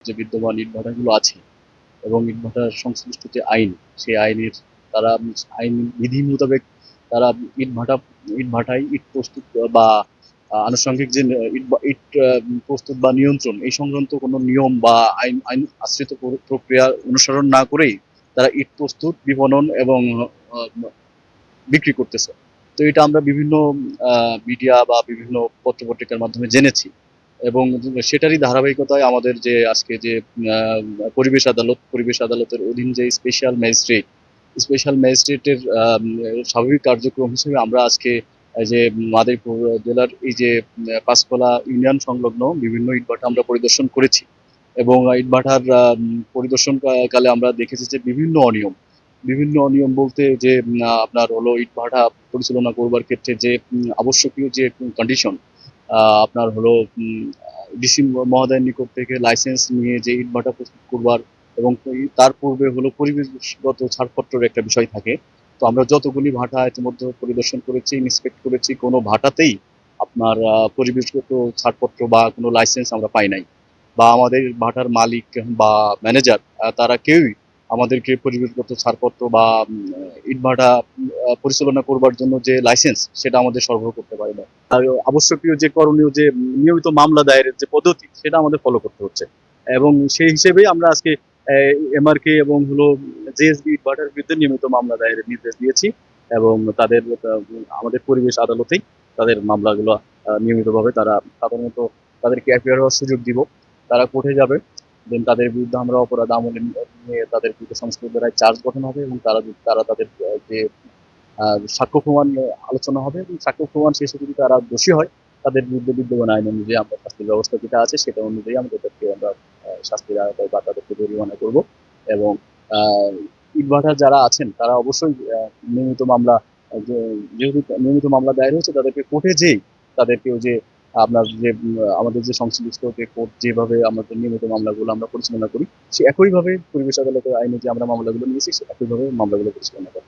যে বিদ্যমান ইটভাটাগুলো আছে এবং ইটভাটার সংশ্লিষ্ট যে আইন, সেই আইনের তারা আইন বিধি মোতাবেক তারা ইটভাটা ইটভাটায় ইট প্রস্তুত বা আনুষঙ্গিক যে ইট প্রস্তুত বা নিয়ন্ত্রণ এই সংক্রান্ত কোনো নিয়ম বা আইন আইন আশ্রিত প্রক্রিয়া অনুসরণ না করেই তারা ইট প্রস্তুত, বিপণন এবং আহ, বিক্রি করতেছে। তো এটা আমরা বিভিন্ন মিডিয়া বা বিভিন্ন পত্র-পত্রিকার মাধ্যমে জেনেছি এবং সেটারই ধারাবাহিকতায় আমাদের যে আজকে যে আহ, পরিবেশ আদালতের অধীন যে স্পেশাল ম্যাজিস্ট্রেটের স্বাভাবিক কার্যক্রম হিসেবে আমরা আজকে এই যে মাদারীপুর জেলার এই যে পাঁচকোলা ইউনিয়ন সংলগ্ন বিভিন্ন ইটভাটা আমরা পরিদর্শন করেছি এবং ইটভাটার পরিদর্শন কালে আমরা দেখেছি যে বিভিন্ন অনিয়ম বলতে যে আপনার হলো ইটভাটা পরিচালনা করবার ক্ষেত্রে যে আবশ্যকীয় যে কন্ডিশন, আপনার হলো ডিসি মহোদয়ের নিকট থেকে লাইসেন্স নিয়ে যে ইটভাটা প্রস্তুত করবার এবং তার পূর্বে হলো পরিবেশগত ছাড়পত্রের একটা বিষয় থাকে। তো আমরা যতগুলি ভাটা ইতিমধ্যে পরিদর্শন করেছি, ইন্সপেক্ট করেছি, কোনো ভাটাতেই আপনার পরিবেশগত ছাড়পত্র বা কোনো লাইসেন্স আমরা পাই নাই, বা আমাদের ভাটার মালিক বা ম্যানেজার তারা কেউই আমাদেরকে পরিবেশগত ছাড়পত্র বা ইটভাটা পরিচালনা করবার জন্য যে লাইসেন্স সেটা আমাদের সরবরাহ করতে পারে না। আর আবশ্যকীয় যে করণীয় যে নিয়মিত মামলা দায়েরের যে পদ্ধতি সেটা আমাদের ফলো করতে হচ্ছে এবং সেই হিসেবেই আমরা আজকে এমআরকে এবং হলো জেএসবি ইটভাটার বিরুদ্ধে নিয়মিত মামলা দায়েরের নির্দেশ দিয়েছি এবং তাদের আমাদের পরিবেশ আদালতেই তাদের মামলাগুলো নিয়মিতভাবে তারা সাধারণত তাদেরকে অ্যাপিয়ার হওয়ার সুযোগ দিব। তারা কোর্টে যাবে, দেন তাদের বিরুদ্ধে আমরা অপরাধ আমলে নিয়ে তাদের বিরুদ্ধে সংশ্লিষ্ট দ্বারায় চার্জ গঠন হবে এবং তারা তাদের যে সাক্ষ্য প্রমাণ আলোচনা হবে এবং সাক্ষ্য প্রমাণ শেষে যদি তারা দোষী হয় তাদের বিরুদ্ধে বিদ্যমান আইন অনুযায়ী আমরা শাস্তির ব্যবস্থা যেটা আছে সেটা অনুযায়ী আমাদেরকে আমরা শাস্তির আওতায় বা তাদেরকে জরিমানা করব এবং আহ, ইটভাটার যারা আছেন তারা অবশ্যই নিয়মিত মামলা যেহেতু নিয়মিত মামলা দায়ের হয়েছে তাদেরকে কোর্টে যেই তাদেরকে ওই যে আপনার যে আমাদের যে সংশ্লিষ্ট যে কোর্ট যেভাবে আমাদের নিয়মিত মামলাগুলো আমরা পরিচালনা করি সে একইভাবে পরিবেশ আদালতের আইনে যে আমরা মামলাগুলো নিয়েছি সে একইভাবে মামলাগুলো পরিচালনা করি।